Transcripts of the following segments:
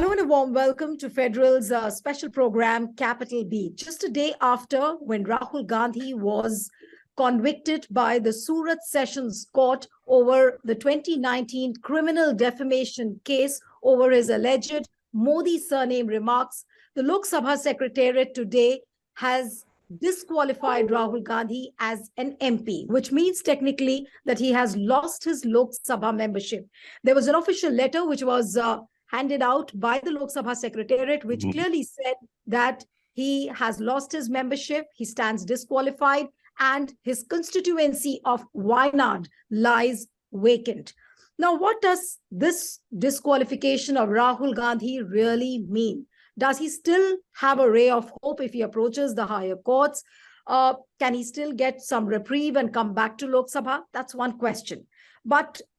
Hello and a warm welcome to Federal's special program, Capital B. Just a day after when Rahul Gandhi was convicted by the Surat Sessions Court over the 2019 criminal defamation case over his alleged Modi surname remarks, the Lok Sabha Secretariat today has disqualified Rahul Gandhi as an MP, which means technically that he has lost his Lok Sabha membership. There was an official letter which was handed out by the Lok Sabha Secretariat, which clearly said that he has lost his membership, he stands disqualified, and his constituency of Wayanad lies vacant. Now, what does this disqualification of Rahul Gandhi really mean? Does he still have a ray of hope if he approaches the higher courts? Can he still get some reprieve and come back to Lok Sabha? That's one question.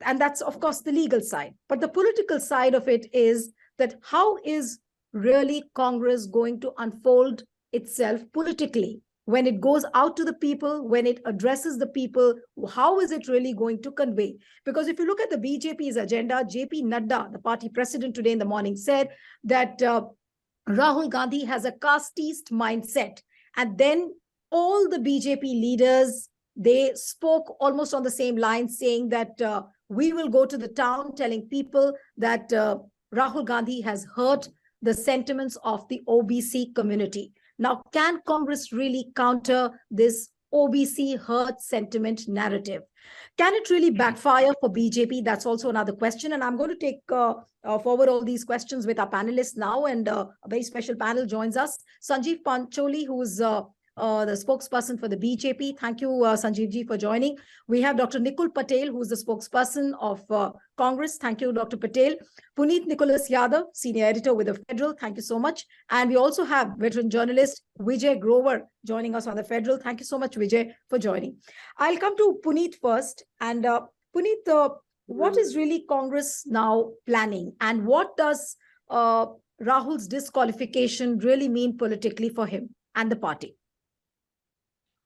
And that's, of course, the legal side. But the political side of it is that how is really Congress going to unfold itself politically? When it goes out to the people, when it addresses the people, how is it really going to convey? Because if you look at the BJP's agenda, JP Nadda, the party president today in the morning, said that Rahul Gandhi has a casteist mindset. And then all the BJP leaders, they spoke almost on the same line, saying that we will go to the town telling people that Rahul Gandhi has hurt the sentiments of the OBC community. Now, can Congress really counter this OBC hurt sentiment narrative? Can it really backfire for BJP? That's also another question. And I'm going to take forward all these questions with our panelists now. And a very special panel joins us. Sanjeev Pancholi, who is the spokesperson for the BJP. Thank you, Sanjeev ji, for joining. We have Dr. Nikul Patel, who is the spokesperson of Congress. Thank you, Dr. Patel. Puneet Nicholas Yadav, senior editor with the Federal. Thank you so much. And we also have veteran journalist Vijay Grover joining us on the Federal. Thank you so much, Vijay, for joining. I'll come to Puneet first. And Puneet, what is really Congress now planning? And what does Rahul's disqualification really mean politically for him and the party?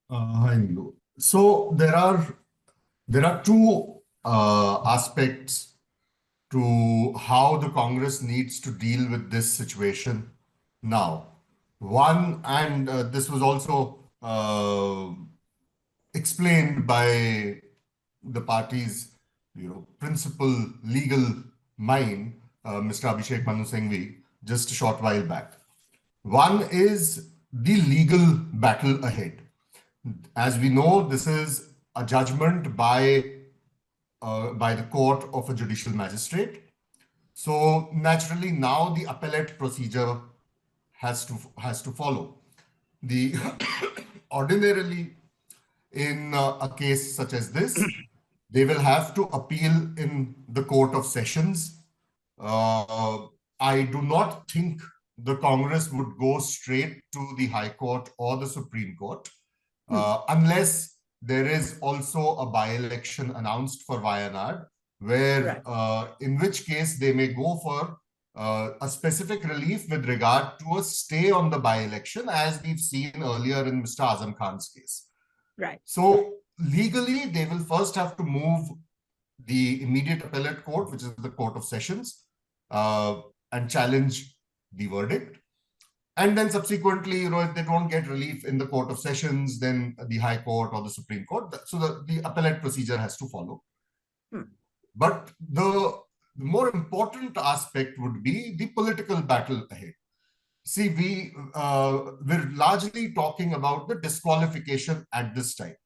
Hi, Nilu. So there are two aspects to how the Congress needs to deal with this situation now. One, and this was also explained by the party's principal legal mind, Mr. Abhishek Manu Singhvi, just a short while back. One is the legal battle ahead. As we know, this is a judgment by the court of a judicial magistrate. So naturally, now the appellate procedure has to follow. Ordinarily, in a case such as this, they will have to appeal in the Court of Sessions. I do not think the Congress would go straight to the High Court or the Supreme Court. Unless there is also a by-election announced for Wayanad, where in which case they may go for a specific relief with regard to a stay on the by-election, as we've seen earlier in Mr. Azam Khan's case. Right. So legally, they will first have to move the immediate appellate court, which is the Court of Sessions, and challenge the verdict. And then subsequently, if they don't get relief in the Court of Sessions, then the High Court or the Supreme Court. So the appellate procedure has to follow. But the more important aspect would be the political battle ahead. See, we're largely talking about the disqualification at this time.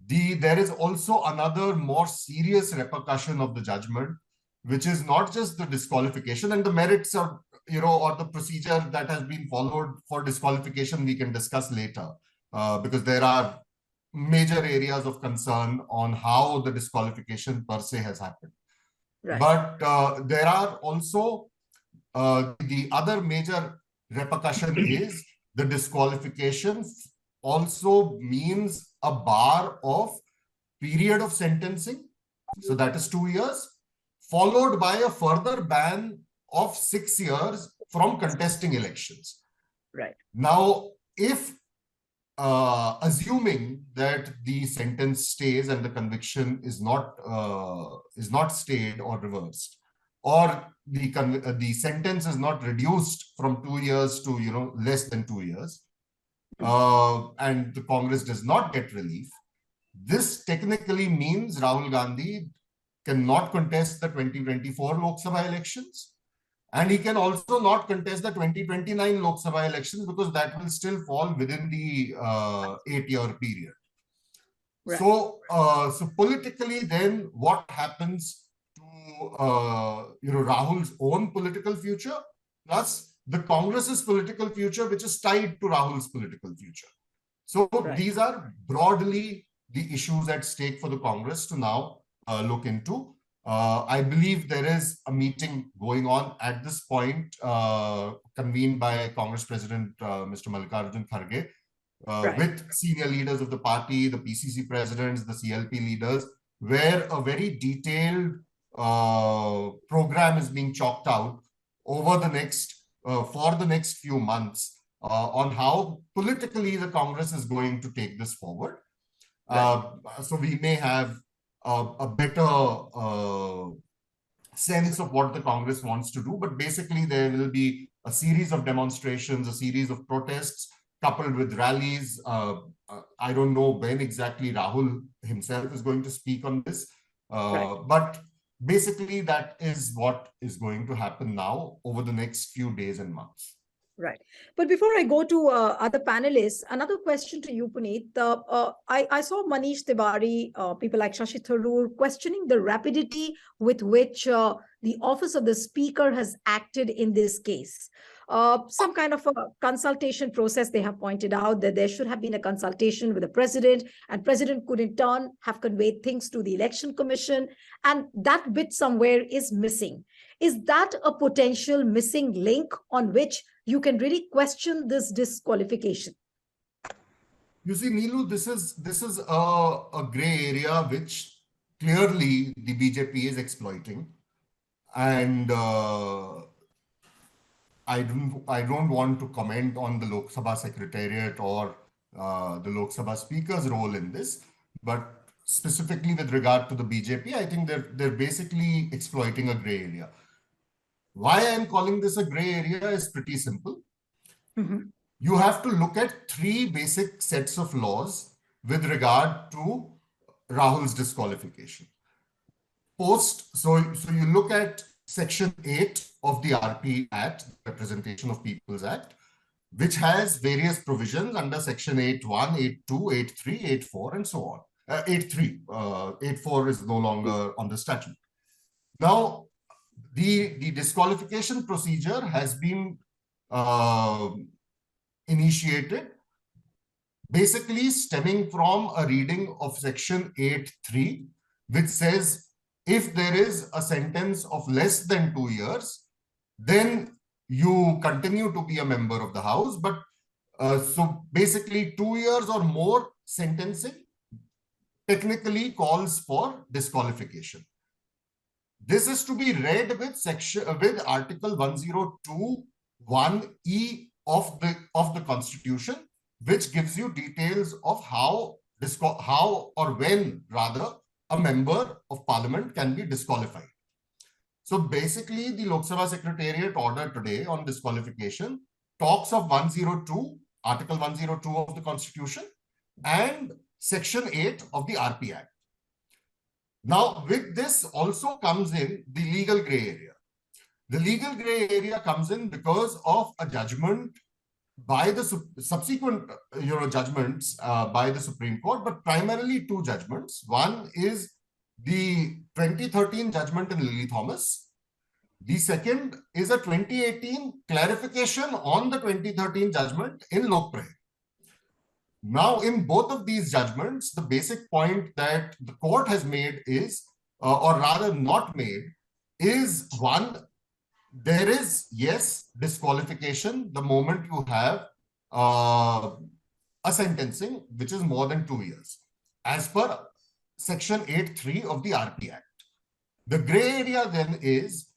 There is also another more serious repercussion of the judgment, which is not just the disqualification and the merits of or the procedure that has been followed for disqualification, we can discuss later, because there are major areas of concern on how the disqualification per se has happened. Right. But there are also the other major repercussion is the disqualification also means a bar of period of sentencing. So that is 2 years, followed by a further ban of 6 years from contesting elections. Right. Now, if assuming that the sentence stays and the conviction is not stayed or reversed, or the sentence is not reduced from 2 years to less than 2 years, and the Congress does not get relief, this technically means Rahul Gandhi cannot contest the 2024 Lok Sabha elections, and he can also not contest the 2029 Lok Sabha elections because that will still fall within the 8-year period. Right. So politically, then what happens to Rahul's own political future, plus the Congress's political future, which is tied to Rahul's political future. So these are broadly the issues at stake for the Congress to now look into. I believe there is a meeting going on at this point, convened by Congress President Mr. Mallikarjun Kharge, with senior leaders of the party, the PCC presidents, the CLP leaders, where a very detailed program is being chalked out over the next, for the next few months, on how politically the Congress is going to take this forward. So we may have a better sense of what the Congress wants to do, but basically there will be a series of demonstrations, a series of protests, coupled with rallies. I don't know when exactly Rahul himself is going to speak on this, but basically that is what is going to happen now over the next few days and months. Right. But before I go to other panelists, another question to you, Puneet. I saw Manish Tiwari, people like Shashi Tharoor, questioning the rapidity with which the office of the speaker has acted in this case. Some kind of a consultation process, they have pointed out that there should have been a consultation with the president, and president could in turn have conveyed things to the election commission, and that bit somewhere is missing. Is that a potential missing link on which you can really question this disqualification? You see, Neelu, this is a gray area which clearly the BJP is exploiting, and I don't want to comment on the Lok Sabha Secretariat or the Lok Sabha Speaker's role in this, but specifically with regard to the BJP, I think they're basically exploiting a gray area. Why I'm calling this a gray area is pretty simple. You have to look at 3 basic sets of laws with regard to Rahul's disqualification. So you look at Section 8 of the RP Act, Representation of People's Act, which has various provisions under Section 8.1, 8.2, 8.3, 8.4, and so on. 8.3, 8.4 is no longer on the statute. Now, the disqualification procedure has been initiated, basically stemming from a reading of Section 8.3, which says if there is a sentence of less than 2 years, then you continue to be a member of the House. But so basically 2 years or more sentencing technically calls for disqualification. This is to be read with Article 102(1)(e) of the Constitution, which gives you details of how or when rather a member of Parliament can be disqualified. So basically, the Lok Sabha Secretariat order today on disqualification talks of Article 102 of the Constitution and Section 8 of the RP Act. Now, with this also comes in the legal gray area. The legal gray area comes in because of a judgment by the subsequent judgments by the Supreme Court, but primarily 2 judgments. One is the 2013 judgment in Lily Thomas. The second is a 2018 clarification on the 2013 judgment in Lok Sabha. Now, in both of these judgments, the basic point that the court has made is, or rather not made, is one, there is, yes, disqualification the moment you have a sentencing which is more than 2 years, as per Section 8.3 of the RP Act. The gray area then is,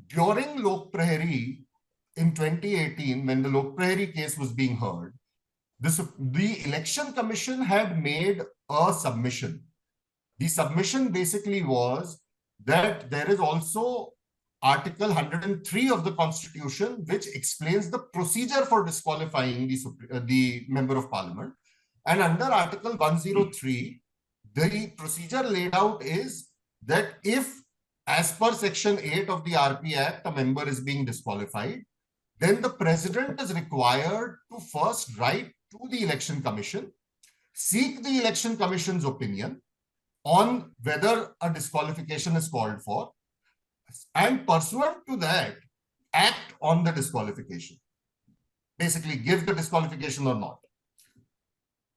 during Lok Prahari in 2018, when the Lok Prahari case was being heard, the Election Commission had made a submission. The submission basically was that there is also Article 103 of the Constitution, which explains the procedure for disqualifying the Member of Parliament. And under Article 103, the procedure laid out is that if, as per Section 8 of the RP Act, a member is being disqualified, then the President is required to first write to the Election Commission, seek the Election Commission's opinion on whether a disqualification is called for, and pursuant to that, act on the disqualification. Basically, give the disqualification or not.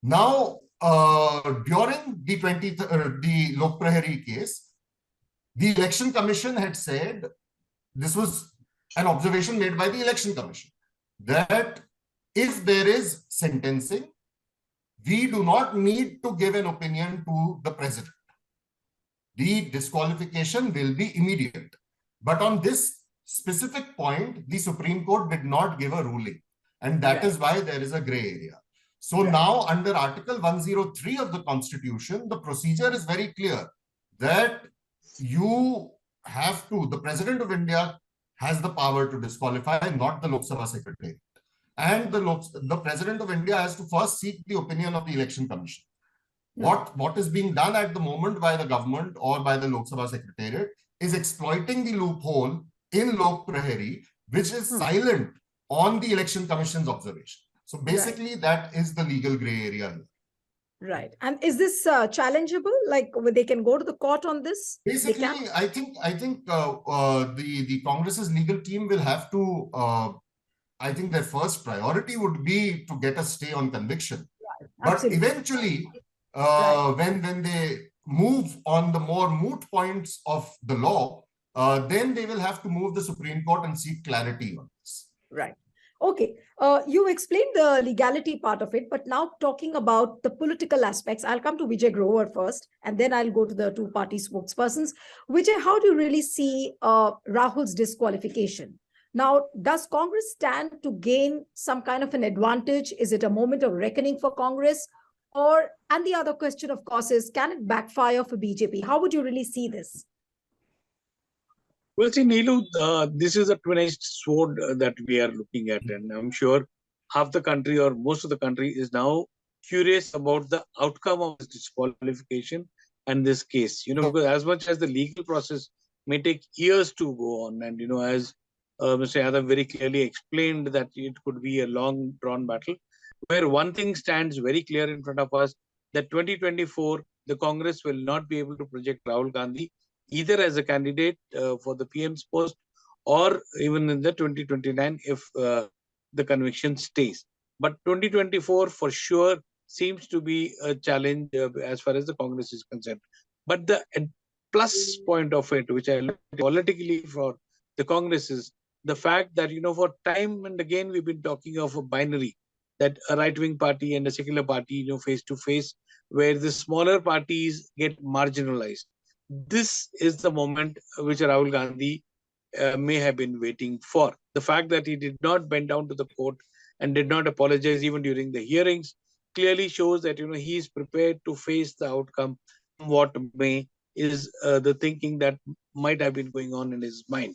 Now, during the Lok Prahari case, the Election Commission had said, this was an observation made by the Election Commission, that if there is sentencing, we do not need to give an opinion to the President. The disqualification will be immediate. But on this specific point, the Supreme Court did not give a ruling. And that is why there is a gray area. So now under Article 103 of the Constitution, the procedure is very clear that you have to, the President of India has the power to disqualify, not the Lok Sabha Secretary. And the President of India has to first seek the opinion of the Election Commission. What is being done at the moment by the government or by the Lok Sabha Secretariat is exploiting the loophole in Lok Prahari, which is silent on the Election Commission's observation. So basically, that is the legal gray area here. Right. And is this challengeable? Like they can go to the court on this? Basically, I think the Congress's legal team will have to. I think their first priority would be to get a stay on conviction. But eventually, when they move on the more moot points of the law, then they will have to move the Supreme Court and seek clarity on this. Right. Okay. You explained the legality part of it, but now talking about the political aspects, I'll come to Vijay Grover first, and then I'll go to the two party spokespersons. Vijay, how do you really see Rahul's disqualification? Now, does Congress stand to gain some kind of an advantage? Is it a moment of reckoning for Congress? And the other question, of course, is can it backfire for BJP? How would you really see this? Well, see, Neelu, this is a twin-edged sword that we are looking at. And I'm sure half the country or most of the country is now curious about the outcome of this disqualification and this case. Because as much as the legal process may take years to go on, and, as Mr. Yadav very clearly explained that it could be a long drawn battle, where one thing stands very clear in front of us, that 2024, the Congress will not be able to project Rahul Gandhi either as a candidate for the PM's post or even in the 2029 if the conviction stays. But 2024 for sure seems to be a challenge as far as the Congress is concerned. But the plus point of it, which I look at politically for the Congress, is the fact that, for time and again, we've been talking of a binary, that a right-wing party and a secular party, face to face, where the smaller parties get marginalized. This is the moment which Rahul Gandhi may have been waiting for. The fact that he did not bend down to the court and did not apologize even during the hearings clearly shows that, he is prepared to face the outcome, what may, is the thinking that might have been going on in his mind.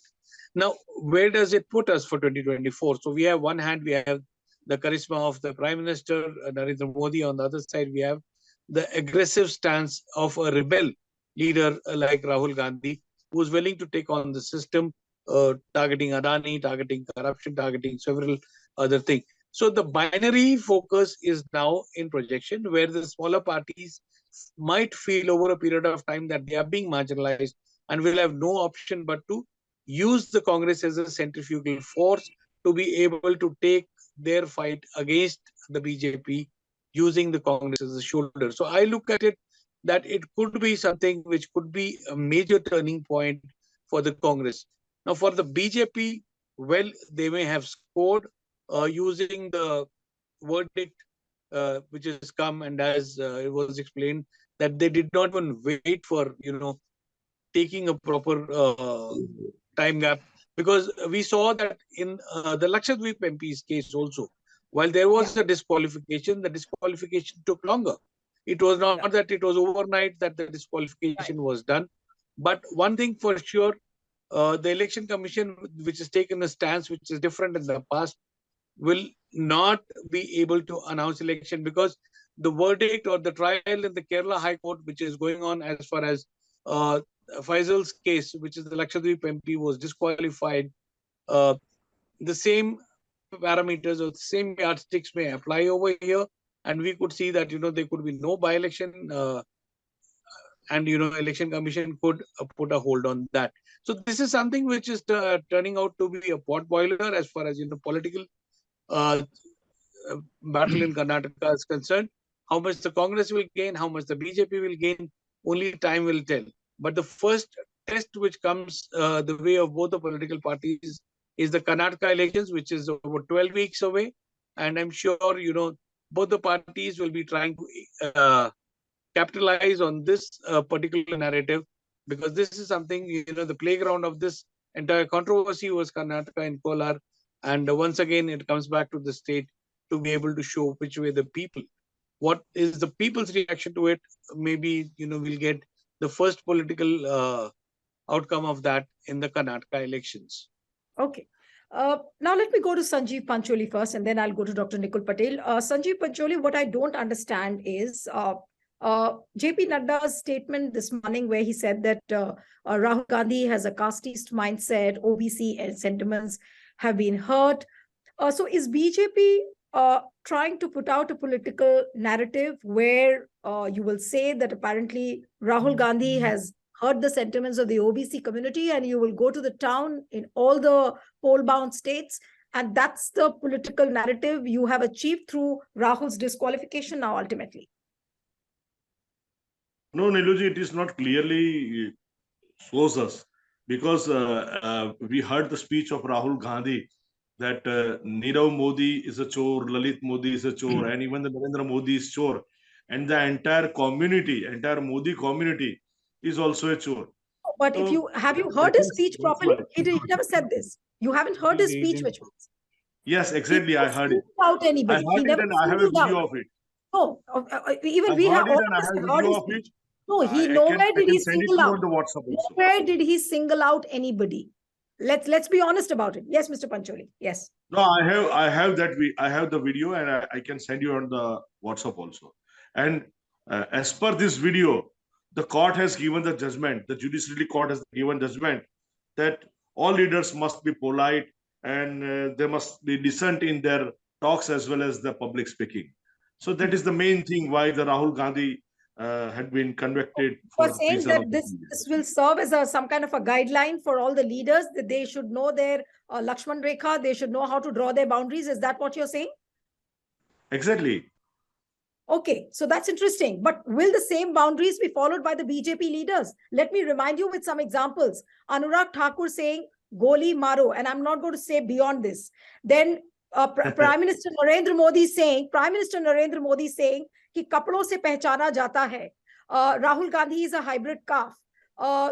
Now, where does it put us for 2024? So we have one hand, we have the charisma of the Prime Minister, Narendra Modi. On the other side, we have the aggressive stance of a rebel leader like Rahul Gandhi, who is willing to take on the system, targeting Adani, targeting corruption, targeting several other things. So the binary focus is now in projection, where the smaller parties might feel over a period of time that they are being marginalized and will have no option but to use the Congress as a centrifugal force to be able to take their fight against the BJP using the Congress as a shoulder. So I look at it that it could be something which could be a major turning point for the Congress. Now, for the BJP, well, they may have scored using the verdict which has come, and as it was explained, that they did not even wait for, taking a proper time gap, because we saw that in the Lakshadweep MP's case also, while there was a disqualification, the disqualification took longer. It was not that it was overnight that the disqualification was done. But one thing for sure, the election commission, which has taken a stance which is different in the past, will not be able to announce election, because the verdict or the trial in the Kerala High Court, which is going on as far as uh, Faisal's case, which is the Lakshadweep MP, was disqualified. Uh, the same parameters or the same yardsticks may apply over here, and we could see that there could be no by-election, and election commission could put a hold on that. So this is something which is turning out to be a pot boiler as far as political uh, battle in Karnataka is concerned. How much the Congress will gain, how much the BJP will gain, only time will tell. But the first test which comes the way of both the political parties is the Karnataka elections, which is over 12 weeks away. And I'm sure, both the parties will be trying to capitalize on this particular narrative, because this is something, the playground of this entire controversy was Karnataka and Kolar. And once again, it comes back to the state to be able to show which way the people, what is the people's reaction to it. Maybe, we'll get the first political outcome of that in the Karnataka elections. Okay. Now let me go to Sanjeev Pancholi first, and then I'll go to Dr. Nikul Patel. Sanjeev Pancholi, what I don't understand is JP Nadda's statement this morning, where he said that Rahul Gandhi has a casteist mindset, OBC sentiments have been hurt. So is BJP trying to put out a political narrative where you will say that apparently Rahul Gandhi has hurt the sentiments of the OBC community, and you will go to the town in all the poll-bound states, and that's the political narrative you have achieved through Rahul's disqualification now ultimately? No, Niluji, it is not clearly shows us, because we heard the speech of Rahul Gandhi that Nirav Modi is a chore, Lalit Modi is a chore, and even the Narendra Modi is chore, and the entire community, entire Modi community is also a chore. But so, if you have you heard his speech properly? He never said this. You haven't heard his speech, which means. Yes, exactly. I heard it. Out anybody. I heard it, and I have a video of it. No, even we have. I have a video of it. No, he nowhere did he single out. Nowhere did he single out anybody. Let's be honest about it. Yes, Mr. Pancholi. Yes. No, I have the video, and I can send you on the WhatsApp also. And as per this video, the court has given the judgment. The judiciary court has given judgment that all leaders must be polite, and they must be decent in their talks as well as the public speaking. So that is the main thing why the Rahul Gandhi had been convicted. For saying that this will serve as some kind of a guideline for all the leaders, that they should know their Lakshman Rekha, they should know how to draw their boundaries. Is that what you're saying? Exactly. Okay, so that's interesting. But will the same boundaries be followed by the BJP leaders? Let me remind you with some examples. Anurag Thakur saying, Goli Maro, and I'm not going to say beyond this. Then Prime Minister Narendra Modi saying, कि कपड़ों से पहचाना जाता है. Rahul Gandhi is a hybrid calf.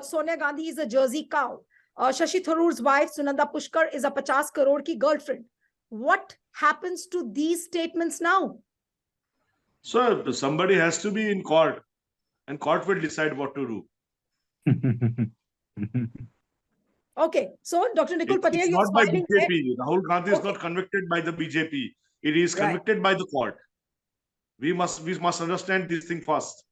Sonia Gandhi is a Jersey cow. Shashi Tharoor's wife Sunanda Pushkar is a 50 crore ki girlfriend. What happens to these statements now? So somebody has to be in court, and court will decide what to do. Okay, so Dr. Nikul Patel, it's not by BJP. Rahul Gandhi is not convicted by the BJP. It is convicted by the court. We must understand this thing first.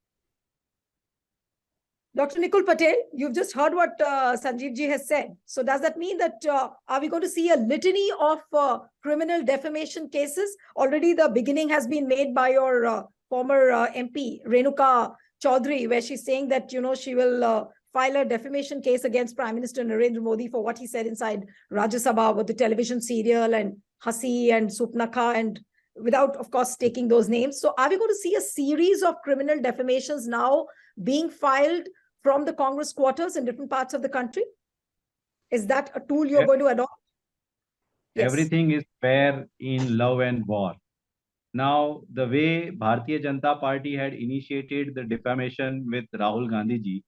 Dr. Nikul Patel, you've just heard what Sanjeev ji has said. So does that mean that are we going to see a litany of criminal defamation cases? Already the beginning has been made by your former MP, Renuka Chaudhary, where she's saying that, she will file a defamation case against Prime Minister Narendra Modi for what he said inside Rajya Sabha with the television serial and Hasi and Supnakha, and without, of course, taking those names. So are we going to see a series of criminal defamations now being filed from the Congress quarters in different parts of the country? Is that a tool you're going to adopt? Yes. Everything is fair in love and war. Now, the way Bharatiya Janata Party had initiated the defamation with Rahul Gandhi ji,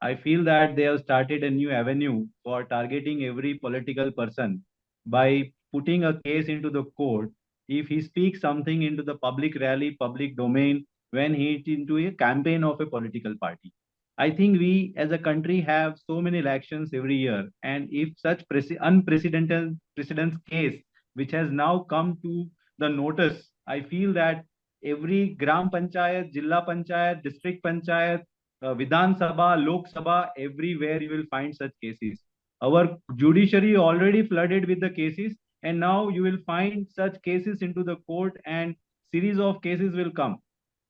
I feel that they have started a new avenue for targeting every political person by putting a case into the court if he speaks something into the public rally, public domain, when he is into a campaign of a political party. I think we as a country have so many elections every year, and if such unprecedented precedence case, which has now come to the notice, I feel that every Gram Panchayat, Jilla Panchayat, District Panchayat, Vidhan Sabha, Lok Sabha, everywhere you will find such cases. Our judiciary already flooded with the cases, and now you will find such cases into the court, and series of cases will come.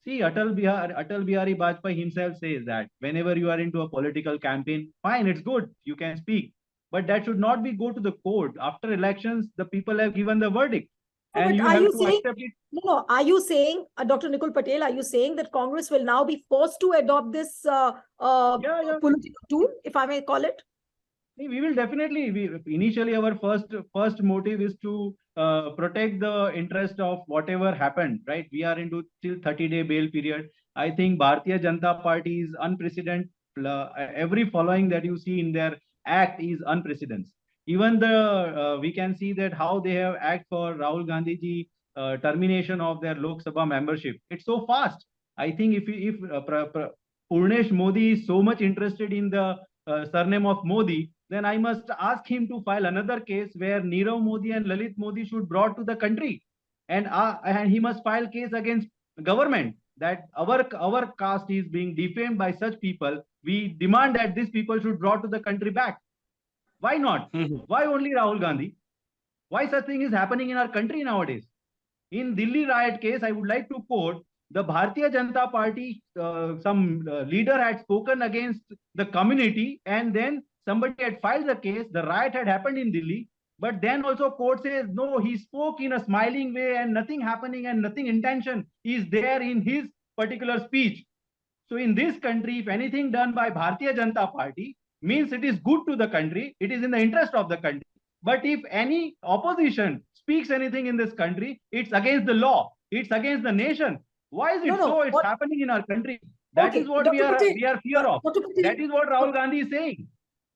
See, Atal Bihari Vajpayee himself says that whenever you are into a political campaign, fine, it's good, you can speak. But that should not be go to the court. After elections, the people have given the verdict. No, And but you are have you to saying, accept it. no, are you saying, Dr. Nikul Patel, are you saying that Congress will now be forced to adopt this Yeah. political tool, if I may call it? We will definitely. Initially our first motive is to protect the interest of whatever happened. Right, we are into till 30-day bail period. I think Bharatiya Janata Party is unprecedented. Every following that you see in their act is unprecedented. Even the we can see that how they have act for Rahul Gandhi ji termination of their Lok Sabha membership. It's so fast. I think if Purnesh Modi is so much interested in the surname of Modi, then I must ask him to file another case where Nirav Modi and Lalit Modi should brought to the country, and he must file case against government that our caste is being defamed by such people. We demand that these people should brought to the country back. Why not? Why only Rahul Gandhi? Why such thing is happening in our country nowadays? In Delhi riot case, I would like to quote the Bharatiya Janata Party, some leader had spoken against the community, and then somebody had filed the case. The riot had happened in Delhi, but then also court says, no, he spoke in a smiling way and nothing happening and nothing intention is there in his particular speech. So in this country, if anything done by Bharatiya Janata Party means it is good to the country, it is in the interest of the country. But if any opposition speaks anything in this country, it's against the law, it's against the nation. Why is it so? It's happening in our country. That is what we are fear of. That is what Rahul Gandhi is saying.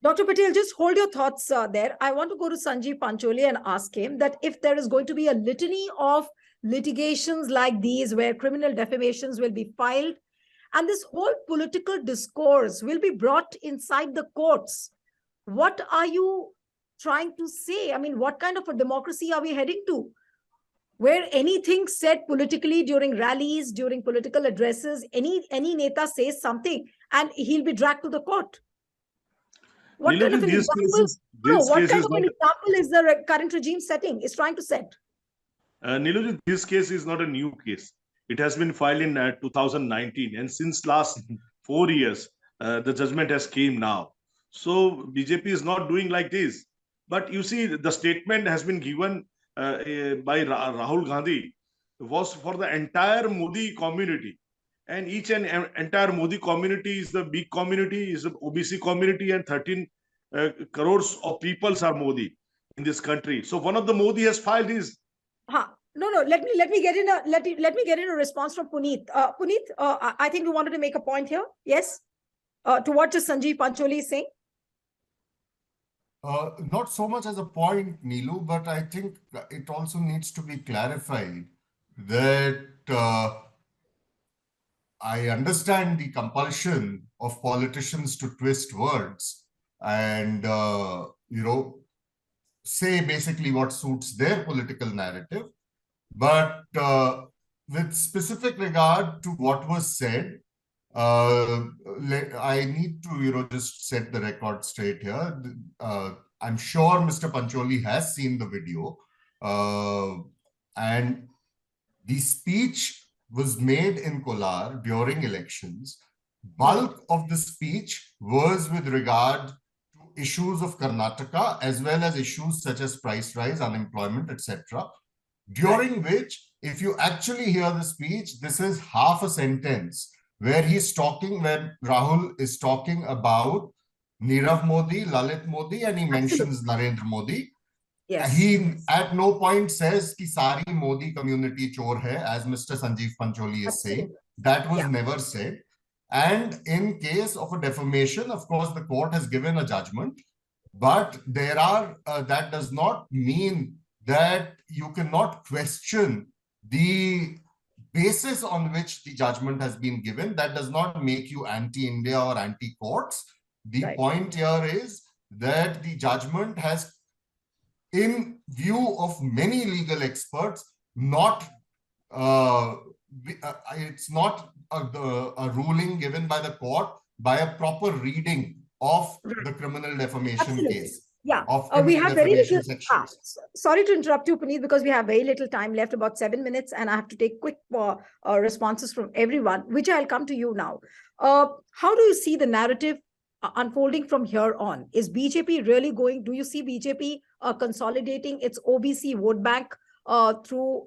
Dr. Patel, just hold your thoughts there. I want to go to Sanjeev Pancholi and ask him that if there is going to be a litany of litigations like these where criminal defamations will be filed and this whole political discourse will be brought inside the courts, what are you trying to say? I mean, what kind of a democracy are we heading to? Where anything said politically during rallies, during political addresses, any neta says something and he'll be dragged to the court. What kind of an example is the current regime setting, is trying to set? Niluji, this case is not a new case. It has been filed in 2019, and since last 4 years, the judgment has came now. So BJP is not doing like this. But you see, the statement has been given by Rahul Gandhi was for the entire Modi community. And each and entire Modi community is the big community, is the OBC community, and 13 crores of peoples are Modi in this country. So one of the Modi has filed his. No. Let me get in a response from Puneet. Puneet, I think you wanted to make a point here. Yes, to what just Sanjeev Pancholi is saying. Not so much as a point, Neelu, but I think it also needs to be clarified that I understand the compulsion of politicians to twist words and, say basically what suits their political narrative. But with specific regard to what was said, I need to, just set the record straight here. I'm sure Mr. Pancholi has seen the video, and the speech was made in Kolar during elections. Bulk of the speech was with regard to issues of Karnataka as well as issues such as price rise, unemployment, etc. During which, if you actually hear the speech, this is half a sentence where Rahul is talking about Nirav Modi, Lalit Modi, and he mentions Narendra Modi. Yes. He at no point says ki sari Modi community chor hai, as Mr. Sanjeev Pancholi is saying. That was never said. And in case of a defamation, of course, the court has given a judgment, but that does not mean that you cannot question the basis on which the judgment has been given. That does not make you anti-India or anti-courts. The point here is that the judgment has, in view of many legal experts, it's not a ruling given by the court by a proper reading of the criminal defamation case. Yeah, of we have very little. sections. Sorry to interrupt you, Puneet, because we have very little time left, about 7 minutes, and I have to take quick responses from everyone, which I'll come to you now. How do you see the narrative unfolding from here on? Is BJP really going? Do you see BJP consolidating its OBC vote bank through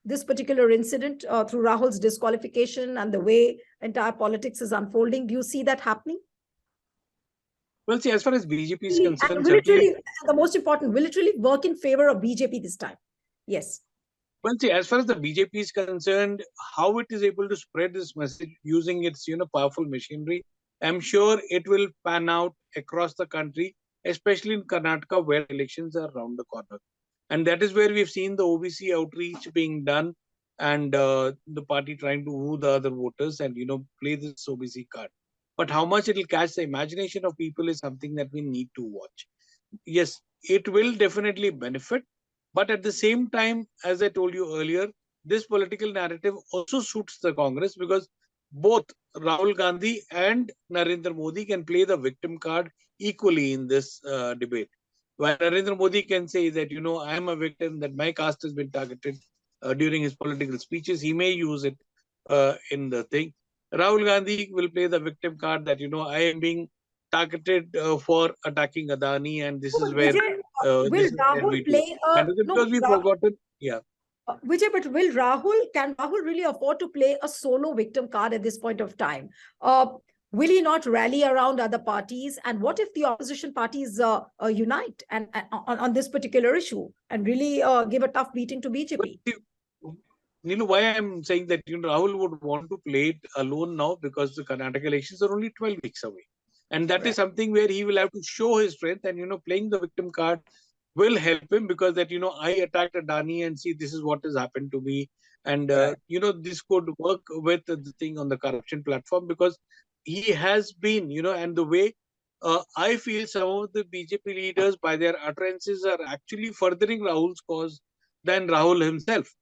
this particular incident, through Rahul's disqualification and the way entire politics is unfolding? Do you see that happening? Well, see, as far as BJP is concerned, and will it really, the most important, will it really work in favor of BJP this time? Yes. Well, see, as far as the BJP is concerned, how it is able to spread this message using its, powerful machinery, I'm sure it will pan out across the country, especially in Karnataka, where elections are around the corner. And that is where we've seen the OBC outreach being done, and the party trying to woo the other voters and, play this OBC card. But how much it will catch the imagination of people is something that we need to watch. Yes, it will definitely benefit. But at the same time, as I told you earlier, this political narrative also suits the Congress, because both Rahul Gandhi and Narendra Modi can play the victim card equally in this debate. While Narendra Modi can say that, I am a victim, that my caste has been targeted during his political speeches, he may use it in the thing. Rahul Gandhi will play the victim card that, I am being targeted for attacking Adani, and this is where will Rahul play because we've forgotten. Yeah. Vijay, but can Rahul really afford to play a solo victim card at this point of time? Will he not rally around other parties? And what if the opposition parties unite and on this particular issue and really give a tough beating to BJP? Nilu, why I'm saying that Rahul would want to play it alone now, because the Karnataka elections are only 12 weeks away. And that is something where he will have to show his strength, and, playing the victim card will help him, because that, I attacked Adani and see, this is what has happened to me. And, this could work with the thing on the corruption platform, because he has been, and the way I feel some of the BJP leaders by their utterances are actually furthering Rahul's cause than Rahul himself.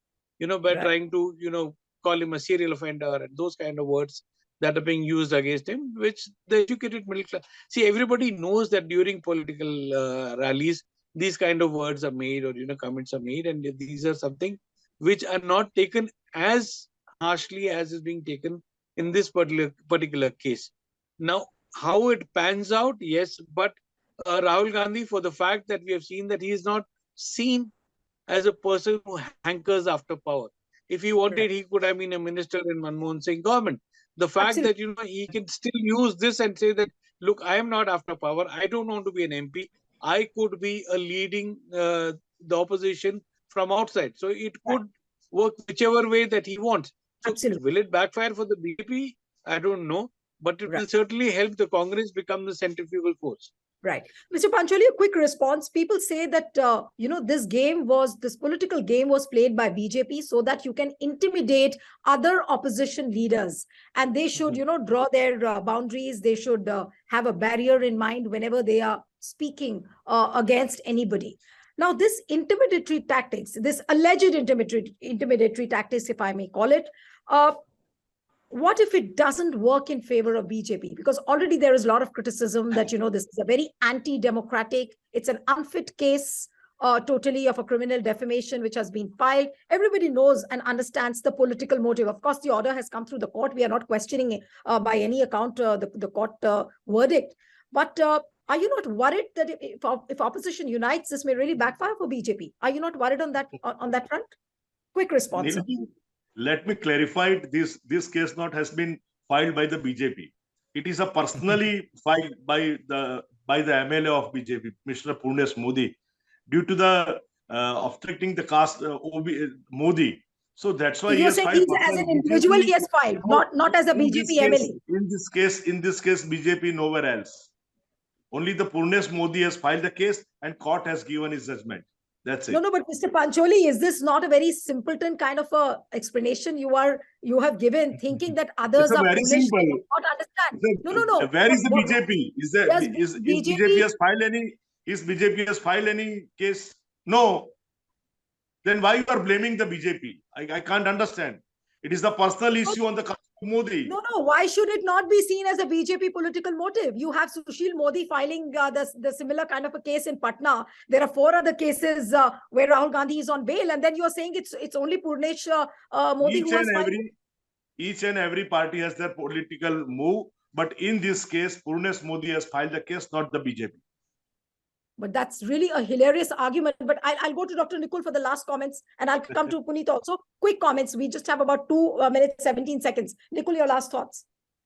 By trying to, call him a serial offender and those kind of words that are being used against him, which the educated middle class... See, everybody knows that during political rallies, these kind of words are made, or, comments are made, and these are something which are not taken as harshly as is being taken in this particular case. Now, how it pans out, yes, but Rahul Gandhi, for the fact that we have seen that he is not seen as a person who hankers after power. If he wanted, he could have been a minister in Manmohan Singh government. The fact that, he can still use this and say that, look, I am not after power. I don't want to be an MP. I could be a leading the opposition from outside. So it could work whichever way that he wants. So will it backfire for the BJP? I don't know. But it will certainly help the Congress become the centrifugal force. Right. Mr. Pancholi, a quick response. People say that, this political game was played by BJP so that you can intimidate other opposition leaders. And they should, draw their boundaries. They should have a barrier in mind whenever they are speaking against anybody. Now, this intimidatory tactics, this alleged intimidatory tactics, if I may call it, what if it doesn't work in favor of BJP? Because already there is a lot of criticism that, this is a very anti-democratic, it's an unfit case totally of a criminal defamation which has been filed. Everybody knows and understands the political motive. Of course, the order has come through the court. We are not questioning it, by any account the court verdict. But are you not worried that if opposition unites, this may really backfire for BJP? Are you not worried on that front? Quick response. Let me clarify, this case not has been filed by the BJP. It is a personally filed by the MLA of BJP, Mr. Purnesh Modi, due to the obstructing the caste Modi. So that's why you're saying as an individual he has filed, not as a BJP MLA. In this case, BJP nowhere else. Only the Purnesh Modi has filed the case, and court has given his judgment. That's it. No, but Mr. Pancholi, is this not a very simpleton kind of a explanation you have given, thinking that others It's a are very foolish, they simple. will not understand? No. Where is the What- BJP? Is Yes, BJP has filed any? Is BJP has filed any case? No. Then why you are blaming the BJP? I can't understand. It is the personal issue on the Modi. No. Why should it not be seen as a BJP political motive? You have Sushil Modi filing the similar kind of a case in Patna. There are 4 other cases where Rahul Gandhi is on bail, and then you are saying it's only Purnesh Modi Each who has and filed. each and every party has their political move, but in this case, Purnesh Modi has filed the case, not the BJP. But that's really a hilarious argument. But I'll go to Dr. Nikul for the last comments, and I'll come to Puneet also. Quick comments. We just have about 2 minutes, 17 seconds. Nikul, your last thoughts.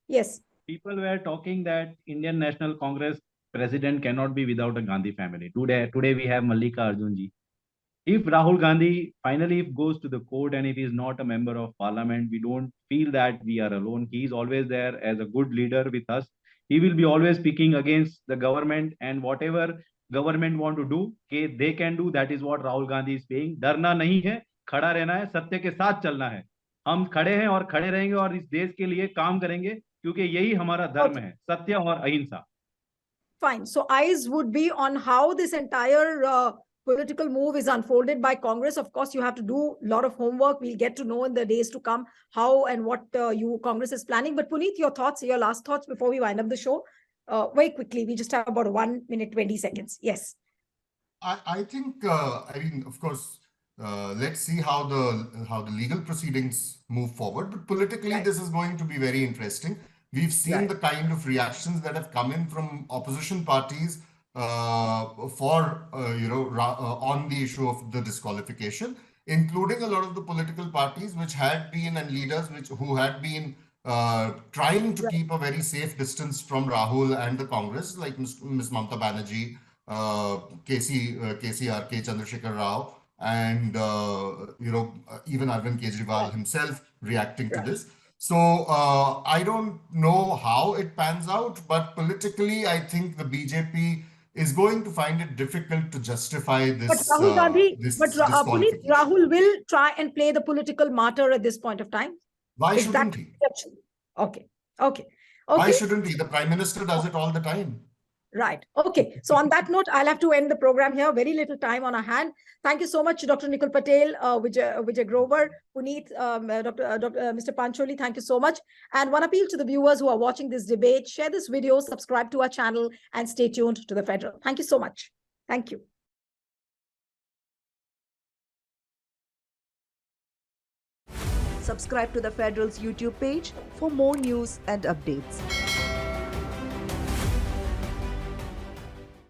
Yes. People were talking that Indian National Congress president cannot be without a Gandhi family. Today we have Mallika Arjunji. If Rahul Gandhi finally goes to the court and if he is not a member of parliament, we don't feel that we are alone. He is always there as a good leader with us. He will be always speaking against the government, and whatever government want to do, they can do. That is what Rahul Gandhi is saying. डरना नहीं है, खड़ा रहना है, सत्य के साथ चलना है. हम खड़े हैं और खड़े रहेंगे और इस देश के लिए काम करेंगे, क्योंकि यही हमारा धर्म है, सत्य और अहिंसा. Fine. So eyes would be on how this entire political move is unfolded by Congress. Of course, you have to do a lot of homework. We'll get to know in the days to come how and what Congress is planning. But Puneet, your thoughts, your last thoughts before we wind up the show. Very quickly, we just have about 1 minute, 20 seconds. Yes. I think, I mean, of course, let's see how the legal proceedings move forward. But politically, Right. this is going to be very interesting. We've seen Right. the kind of reactions that have come in from opposition parties on the issue of the disqualification, including a lot of the political parties which had been and leaders who had been trying to keep a very safe distance from Rahul and the Congress, like Ms. Mamata Banerjee, KCR, K. Chandrasekhar Rao, and even Arvind Kejriwal himself reacting to this. So I don't know how it pans out, but politically, I think the BJP is going to find it difficult to justify this. But Rahul Gandhi, this Puneet, disqualification. Rahul will try and play the political martyr at this point of time. Why Is shouldn't that he? perception? Okay. Why shouldn't he? The Prime Minister does it all the time. Right. Okay. So on that note, I'll have to end the program here. Very little time on our hand. Thank you so much, Dr. Nikul Patel, Vijay Grover, Puneet, Mr. Pancholi. Thank you so much. And one appeal to the viewers who are watching this debate: share this video, subscribe to our channel, and stay tuned to the Federal. Thank you so much. Thank you. Subscribe to the Federal's YouTube page for more news and updates.